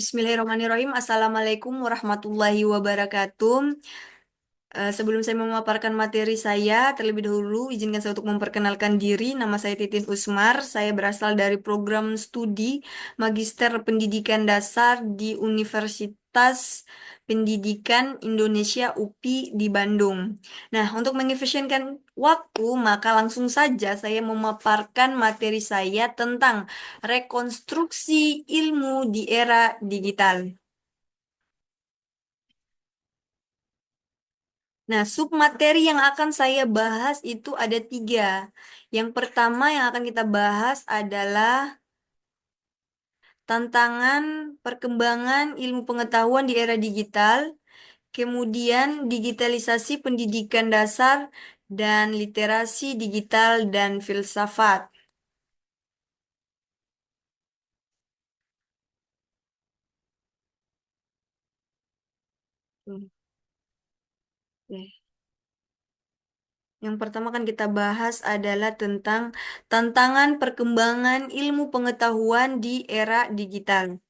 Bismillahirrahmanirrahim. Assalamualaikum warahmatullahi wabarakatuh. Sebelum saya memaparkan materi saya, terlebih dahulu izinkan saya untuk memperkenalkan diri. Nama saya Titin Usmar. Saya berasal dari program studi Magister Pendidikan Dasar di Universitas Pendidikan Indonesia UPI di Bandung. Nah, untuk mengefisienkan waktu, maka langsung saja saya memaparkan materi saya tentang rekonstruksi ilmu di era digital. Nah, submateri yang akan saya bahas itu ada tiga. Yang pertama yang akan kita bahas adalah tantangan perkembangan ilmu pengetahuan di era digital, kemudian digitalisasi pendidikan dasar, dan literasi digital dan filsafat. Oke. Yang pertama kan kita bahas adalah tentang tantangan perkembangan ilmu pengetahuan di era digital.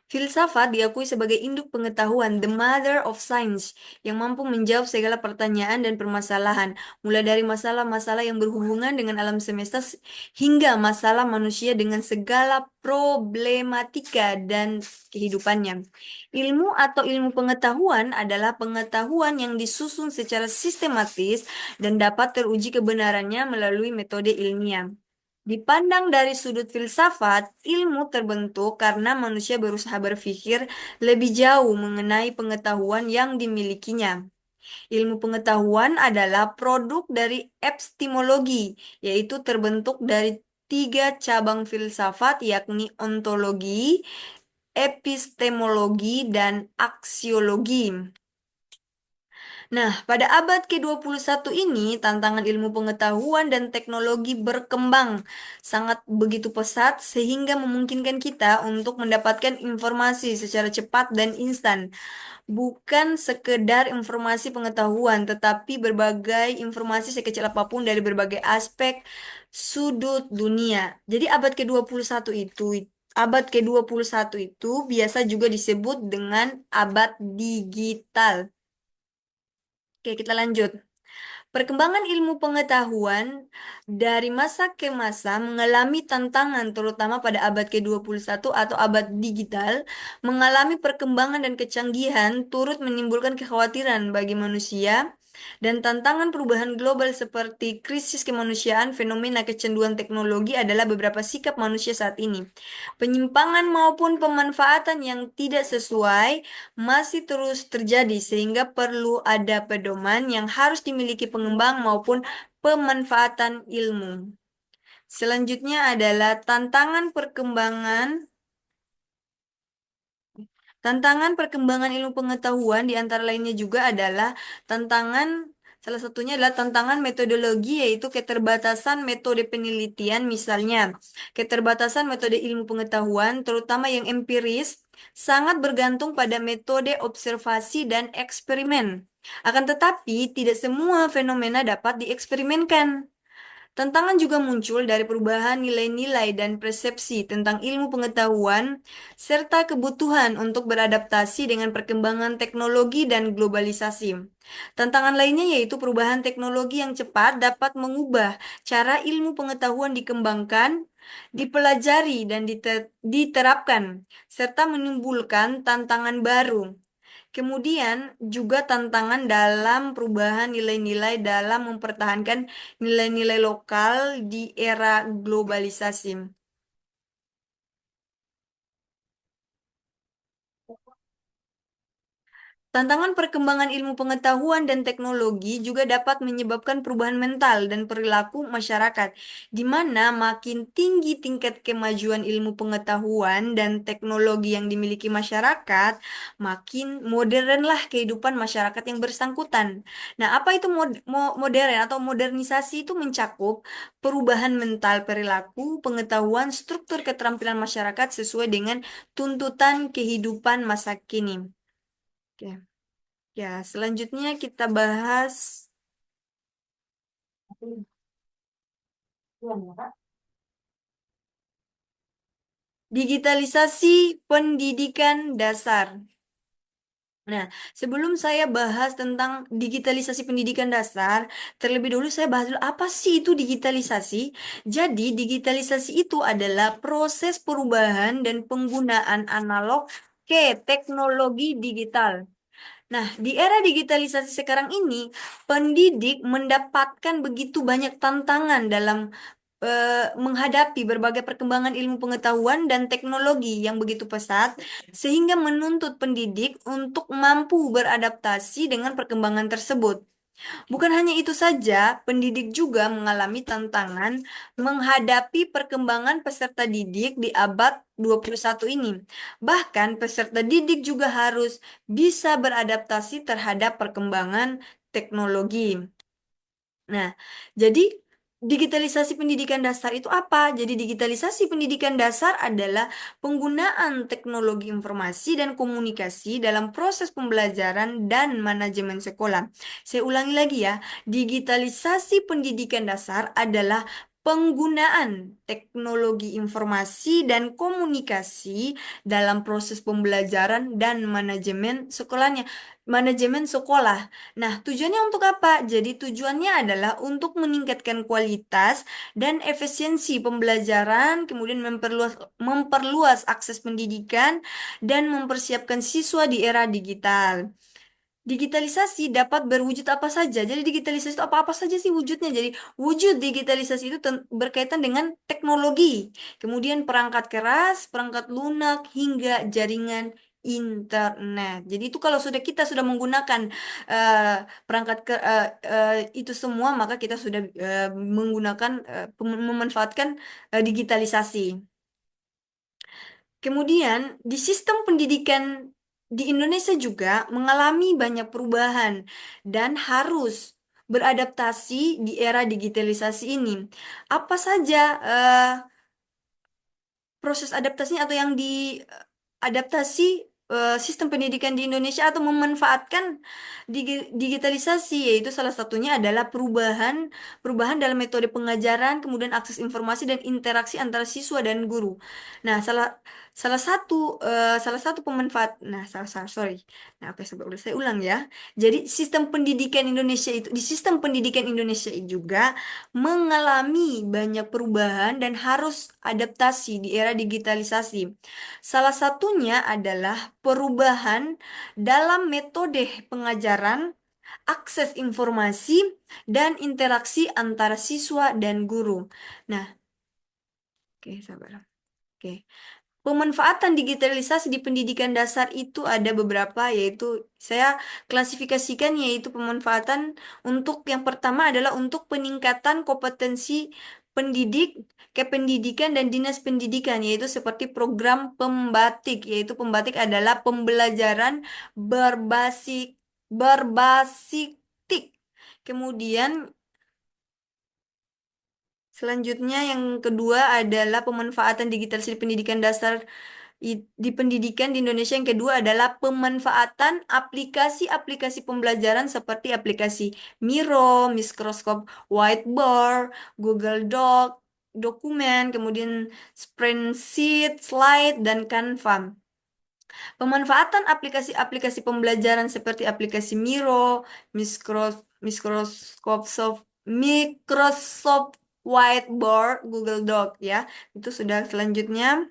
Filsafat diakui sebagai induk pengetahuan, the mother of science, yang mampu menjawab segala pertanyaan dan permasalahan, mulai dari masalah-masalah yang berhubungan dengan alam semesta hingga masalah manusia dengan segala problematika dan kehidupannya. Ilmu atau ilmu pengetahuan adalah pengetahuan yang disusun secara sistematis dan dapat teruji kebenarannya melalui metode ilmiah. Dipandang dari sudut filsafat, ilmu terbentuk karena manusia berusaha berpikir lebih jauh mengenai pengetahuan yang dimilikinya. Ilmu pengetahuan adalah produk dari epistemologi, yaitu terbentuk dari tiga cabang filsafat, yakni ontologi, epistemologi, dan aksiologi. Nah, pada abad ke-21 ini, tantangan ilmu pengetahuan dan teknologi berkembang sangat begitu pesat sehingga memungkinkan kita untuk mendapatkan informasi secara cepat dan instan. Bukan sekedar informasi pengetahuan, tetapi berbagai informasi sekecil apapun dari berbagai aspek sudut dunia. Jadi abad ke-21 itu biasa juga disebut dengan abad digital. Oke, kita lanjut. Perkembangan ilmu pengetahuan dari masa ke masa mengalami tantangan terutama pada abad ke-21 atau abad digital, mengalami perkembangan dan kecanggihan turut menimbulkan kekhawatiran bagi manusia dan tantangan perubahan global seperti krisis kemanusiaan, fenomena kecanduan teknologi adalah beberapa sikap manusia saat ini. Penyimpangan maupun pemanfaatan yang tidak sesuai masih terus terjadi sehingga perlu ada pedoman yang harus dimiliki pengembang maupun pemanfaatan ilmu. Selanjutnya adalah tantangan perkembangan ilmu pengetahuan di antara lainnya juga adalah tantangan salah satunya adalah tantangan metodologi yaitu keterbatasan metode penelitian misalnya keterbatasan metode ilmu pengetahuan terutama yang empiris sangat bergantung pada metode observasi dan eksperimen. Akan tetapi tidak semua fenomena dapat dieksperimenkan. Tantangan juga muncul dari perubahan nilai-nilai dan persepsi tentang ilmu pengetahuan, serta kebutuhan untuk beradaptasi dengan perkembangan teknologi dan globalisasi. Tantangan lainnya yaitu perubahan teknologi yang cepat dapat mengubah cara ilmu pengetahuan dikembangkan, dipelajari, dan diterapkan, serta menimbulkan tantangan baru. Kemudian juga tantangan dalam perubahan nilai-nilai dalam mempertahankan nilai-nilai lokal di era globalisasi. Tantangan perkembangan ilmu pengetahuan dan teknologi juga dapat menyebabkan perubahan mental dan perilaku masyarakat, di mana makin tinggi tingkat kemajuan ilmu pengetahuan dan teknologi yang dimiliki masyarakat, makin modernlah kehidupan masyarakat yang bersangkutan. Nah, apa itu modern atau modernisasi itu mencakup perubahan mental perilaku, pengetahuan, struktur keterampilan masyarakat sesuai dengan tuntutan kehidupan masa kini. Oke. Ya, selanjutnya kita bahas Digitalisasi pendidikan dasar. Nah, sebelum saya bahas tentang digitalisasi pendidikan dasar, terlebih dulu saya bahas dulu apa sih itu digitalisasi. Jadi, digitalisasi itu adalah proses perubahan dan penggunaan analog ke teknologi digital. Nah, di era digitalisasi sekarang ini, pendidik mendapatkan begitu banyak tantangan dalam menghadapi berbagai perkembangan ilmu pengetahuan dan teknologi yang begitu pesat, sehingga menuntut pendidik untuk mampu beradaptasi dengan perkembangan tersebut. Bukan hanya itu saja, pendidik juga mengalami tantangan menghadapi perkembangan peserta didik di abad 21 ini. Bahkan peserta didik juga harus bisa beradaptasi terhadap perkembangan teknologi. Nah, jadi digitalisasi pendidikan dasar itu apa? Jadi digitalisasi pendidikan dasar adalah penggunaan teknologi informasi dan komunikasi dalam proses pembelajaran dan manajemen sekolah. Saya ulangi lagi ya, digitalisasi pendidikan dasar adalah penggunaan teknologi informasi dan komunikasi dalam proses pembelajaran dan manajemen sekolah. Nah, tujuannya untuk apa? Jadi tujuannya adalah untuk meningkatkan kualitas dan efisiensi pembelajaran, kemudian memperluas akses pendidikan dan mempersiapkan siswa di era digital. Digitalisasi dapat berwujud apa saja. Jadi digitalisasi itu apa-apa saja sih wujudnya. Jadi wujud digitalisasi itu berkaitan dengan teknologi, kemudian perangkat keras, perangkat lunak, hingga jaringan internet. Jadi itu kalau kita sudah menggunakan eh, itu semua, maka kita sudah menggunakan memanfaatkan digitalisasi. Kemudian, di sistem pendidikan di Indonesia juga mengalami banyak perubahan dan harus beradaptasi di era digitalisasi ini. Apa saja proses adaptasinya atau yang diadaptasi sistem pendidikan di Indonesia atau memanfaatkan digitalisasi, yaitu salah satunya adalah perubahan perubahan dalam metode pengajaran, kemudian akses informasi dan interaksi antara siswa dan guru. Nah, salah satu salah satu pemanfaat, nah, sorry, nah, oke, saya ulang ya. Jadi di sistem pendidikan Indonesia ini juga mengalami banyak perubahan dan harus adaptasi di era digitalisasi. Salah satunya adalah perubahan dalam metode pengajaran, akses informasi, dan interaksi antara siswa dan guru. Nah, oke, sabar. Oke. Pemanfaatan digitalisasi di pendidikan dasar itu ada beberapa, yaitu saya klasifikasikan, yaitu pemanfaatan untuk yang pertama adalah untuk peningkatan kompetensi pendidik, kependidikan dan dinas pendidikan, yaitu seperti program pembatik, yaitu pembatik adalah pembelajaran berbasis berbasis tik. Kemudian selanjutnya yang kedua adalah pemanfaatan digitalisasi di pendidikan dasar di pendidikan di Indonesia. Yang kedua adalah pemanfaatan aplikasi-aplikasi pembelajaran seperti aplikasi Miro, Microsoft Whiteboard, Google Doc, dokumen, kemudian Spreadsheet, Slide, dan Canva. Pemanfaatan aplikasi-aplikasi pembelajaran seperti aplikasi Miro, Microsoft Whiteboard, Google Doc ya. Itu sudah selanjutnya.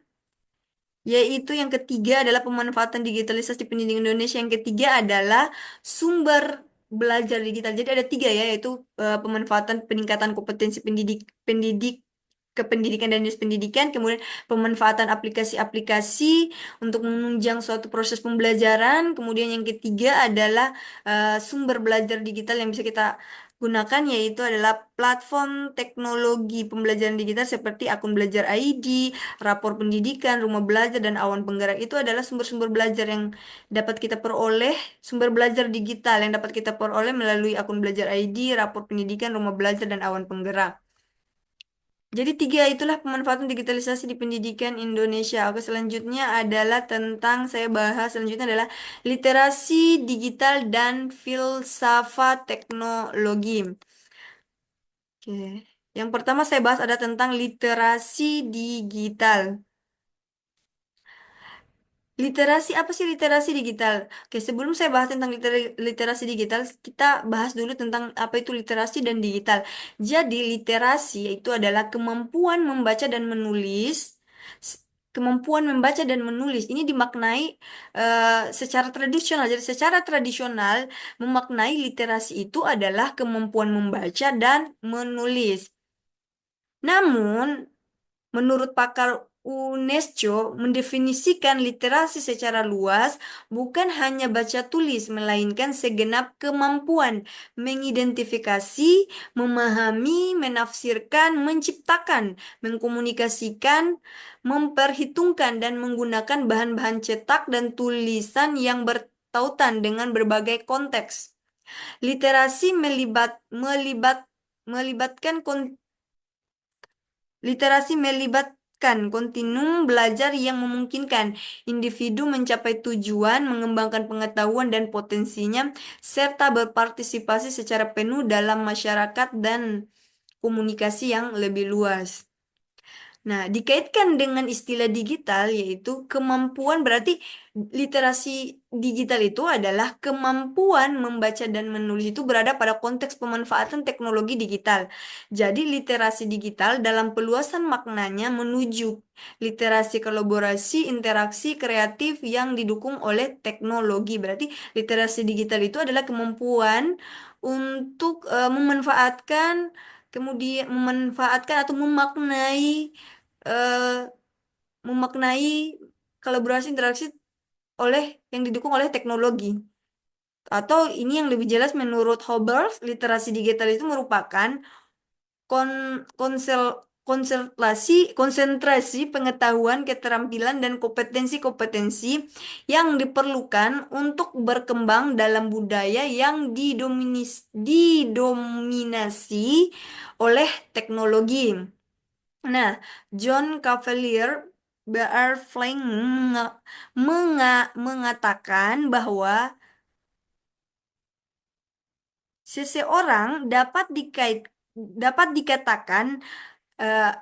Yaitu yang ketiga adalah pemanfaatan digitalisasi pendidikan Indonesia. Yang ketiga adalah sumber belajar digital. Jadi ada tiga ya, yaitu pemanfaatan peningkatan kompetensi pendidik kependidikan dan dinas pendidikan, kemudian pemanfaatan aplikasi-aplikasi untuk menunjang suatu proses pembelajaran, kemudian yang ketiga adalah sumber belajar digital yang bisa kita gunakan, yaitu adalah platform teknologi pembelajaran digital seperti akun belajar ID, rapor pendidikan, rumah belajar, dan awan penggerak. Itu adalah sumber-sumber belajar yang dapat kita peroleh, sumber belajar digital yang dapat kita peroleh melalui akun belajar ID, rapor pendidikan, rumah belajar, dan awan penggerak. Jadi tiga itulah pemanfaatan digitalisasi di pendidikan Indonesia. Oke, selanjutnya adalah tentang saya bahas selanjutnya adalah literasi digital dan filsafat teknologi. Oke. Yang pertama saya bahas ada tentang literasi digital. Literasi apa sih literasi digital? Oke, sebelum saya bahas tentang literasi digital, kita bahas dulu tentang apa itu literasi dan digital. Jadi, literasi itu adalah kemampuan membaca dan menulis. S- Kemampuan membaca dan menulis ini dimaknai secara tradisional. Jadi, secara tradisional memaknai literasi itu adalah kemampuan membaca dan menulis. Namun, menurut pakar UNESCO, mendefinisikan literasi secara luas bukan hanya baca tulis, melainkan segenap kemampuan mengidentifikasi, memahami, menafsirkan, menciptakan, mengkomunikasikan, memperhitungkan, dan menggunakan bahan-bahan cetak dan tulisan yang bertautan dengan berbagai konteks. Literasi melibatkan Literasi melibatkan kontinum belajar yang memungkinkan individu mencapai tujuan, mengembangkan pengetahuan dan potensinya, serta berpartisipasi secara penuh dalam masyarakat dan komunikasi yang lebih luas. Nah, dikaitkan dengan istilah digital, yaitu kemampuan, berarti literasi digital itu adalah kemampuan membaca dan menulis itu berada pada konteks pemanfaatan teknologi digital. Jadi, literasi digital dalam peluasan maknanya menuju literasi kolaborasi, interaksi, kreatif yang didukung oleh teknologi. Berarti, literasi digital itu adalah kemampuan untuk kemudian memanfaatkan atau eh, memaknai kolaborasi interaksi oleh yang didukung oleh teknologi. Atau ini yang lebih jelas menurut Hobart, literasi digital itu merupakan kon konsel konsentrasi pengetahuan, keterampilan dan kompetensi-kompetensi yang diperlukan untuk berkembang dalam budaya yang didominasi oleh teknologi. Nah, John Cavalier Barflang mengatakan bahwa seseorang dapat dikatakan eh,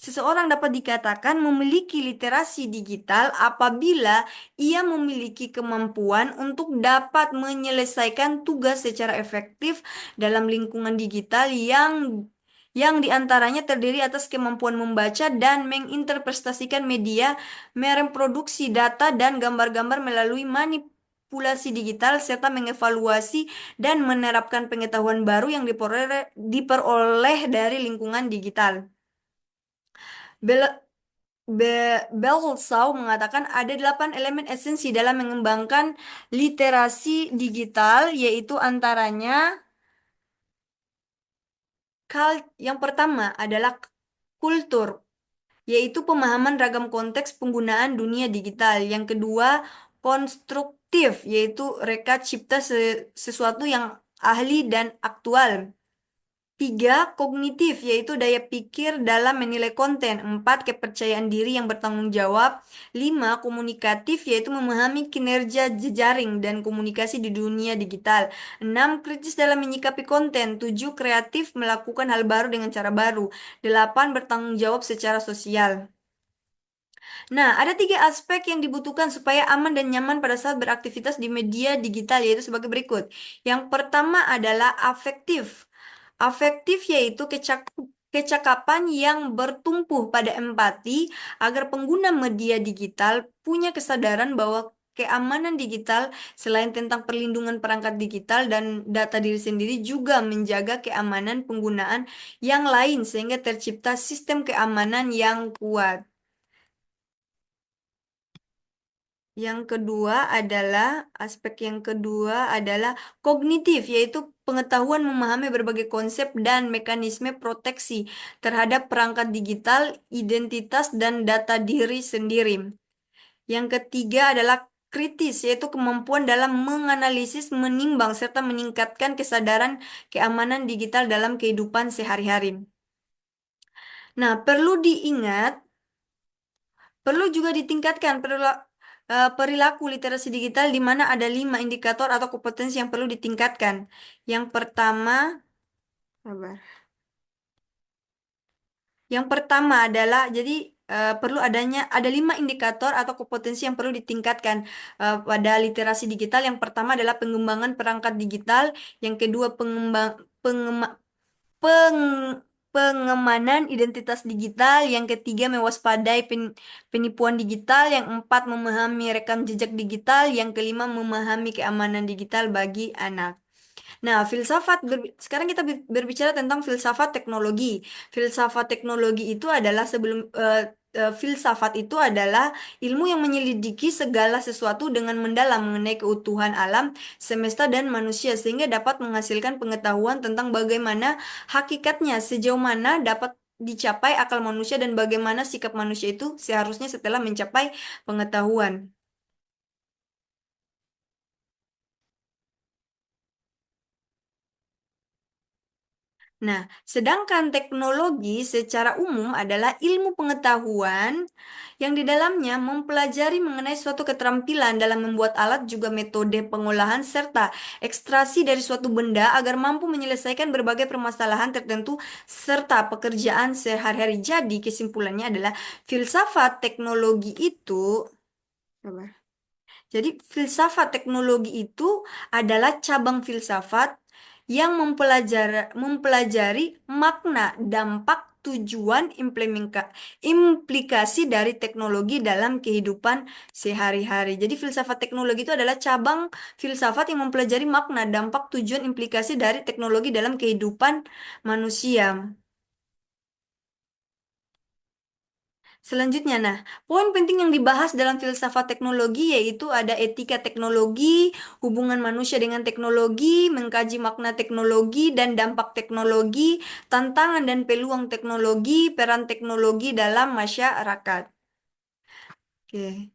seseorang dapat dikatakan memiliki literasi digital apabila ia memiliki kemampuan untuk dapat menyelesaikan tugas secara efektif dalam lingkungan digital yang diantaranya terdiri atas kemampuan membaca dan menginterpretasikan media, mereproduksi data dan gambar-gambar melalui manipulasi digital, serta mengevaluasi dan menerapkan pengetahuan baru yang diperoleh dari lingkungan digital. Bel Belsau mengatakan ada 8 elemen esensi dalam mengembangkan literasi digital, yaitu antaranya yang pertama adalah kultur, yaitu pemahaman ragam konteks penggunaan dunia digital. Yang kedua, konstruktif, yaitu reka cipta sesuatu yang ahli dan aktual. Tiga, kognitif, yaitu daya pikir dalam menilai konten. Empat, kepercayaan diri yang bertanggung jawab. Lima, komunikatif, yaitu memahami kinerja jejaring dan komunikasi di dunia digital. Enam, kritis dalam menyikapi konten. Tujuh, kreatif, melakukan hal baru dengan cara baru. Delapan, bertanggung jawab secara sosial. Nah, ada 3 aspek yang dibutuhkan supaya aman dan nyaman pada saat beraktivitas di media digital, yaitu sebagai berikut. Yang pertama adalah afektif. Afektif yaitu kecakapan yang bertumpu pada empati agar pengguna media digital punya kesadaran bahwa keamanan digital selain tentang perlindungan perangkat digital dan data diri sendiri juga menjaga keamanan penggunaan yang lain sehingga tercipta sistem keamanan yang kuat. Aspek yang kedua adalah kognitif, yaitu pengetahuan memahami berbagai konsep dan mekanisme proteksi terhadap perangkat digital, identitas, dan data diri sendiri. Yang ketiga adalah kritis, yaitu kemampuan dalam menganalisis, menimbang, serta meningkatkan kesadaran keamanan digital dalam kehidupan sehari-hari. Nah, perlu juga ditingkatkan perilaku literasi digital di mana ada 5 indikator atau kompetensi yang perlu ditingkatkan. Yang pertama, sabar. Yang pertama adalah jadi perlu ada 5 indikator atau kompetensi yang perlu ditingkatkan pada literasi digital. Yang pertama adalah pengembangan perangkat digital, yang kedua peng- pengemanan identitas digital, yang ketiga mewaspadai penipuan digital, yang empat memahami rekam jejak digital, yang kelima memahami keamanan digital bagi anak. Nah, sekarang kita berbicara tentang filsafat teknologi. Filsafat teknologi itu adalah filsafat itu adalah ilmu yang menyelidiki segala sesuatu dengan mendalam mengenai keutuhan alam, semesta, dan manusia sehingga dapat menghasilkan pengetahuan tentang bagaimana hakikatnya, sejauh mana dapat dicapai akal manusia dan bagaimana sikap manusia itu seharusnya setelah mencapai pengetahuan. Nah, sedangkan teknologi secara umum adalah ilmu pengetahuan yang di dalamnya mempelajari mengenai suatu keterampilan dalam membuat alat, juga metode pengolahan serta ekstraksi dari suatu benda agar mampu menyelesaikan berbagai permasalahan tertentu serta pekerjaan sehari-hari. Jadi, kesimpulannya adalah filsafat teknologi itu jadi, filsafat teknologi itu adalah cabang filsafat yang mempelajari makna, dampak, tujuan, implikasi dari teknologi dalam kehidupan sehari-hari. Jadi, filsafat teknologi itu adalah cabang filsafat yang mempelajari makna, dampak, tujuan, implikasi dari teknologi dalam kehidupan manusia. Selanjutnya, nah, poin penting yang dibahas dalam filsafat teknologi yaitu ada etika teknologi, hubungan manusia dengan teknologi, mengkaji makna teknologi dan dampak teknologi, tantangan dan peluang teknologi, peran teknologi dalam masyarakat. Oke.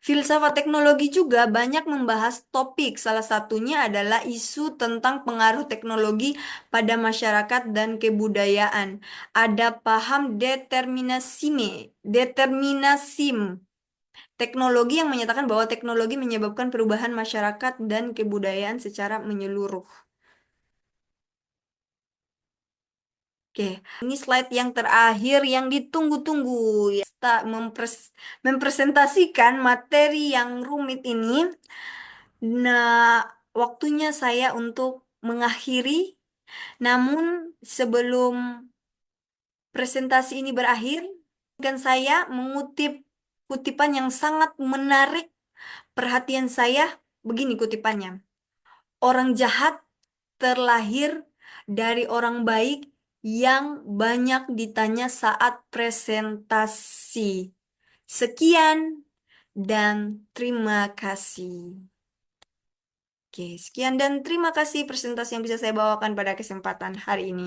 Filsafat teknologi juga banyak membahas topik, salah satunya adalah isu tentang pengaruh teknologi pada masyarakat dan kebudayaan. Ada paham determinisme teknologi yang menyatakan bahwa teknologi menyebabkan perubahan masyarakat dan kebudayaan secara menyeluruh. Oke, ini slide yang terakhir yang ditunggu-tunggu ya. Mempresentasikan materi yang rumit ini. Nah, waktunya saya untuk mengakhiri. Namun sebelum presentasi ini berakhir, izinkan saya mengutip kutipan yang sangat menarik perhatian saya. Begini kutipannya. Orang jahat terlahir dari orang baik yang banyak ditanya saat presentasi. Sekian dan terima kasih. Oke, sekian dan terima kasih presentasi yang bisa saya bawakan pada kesempatan hari ini.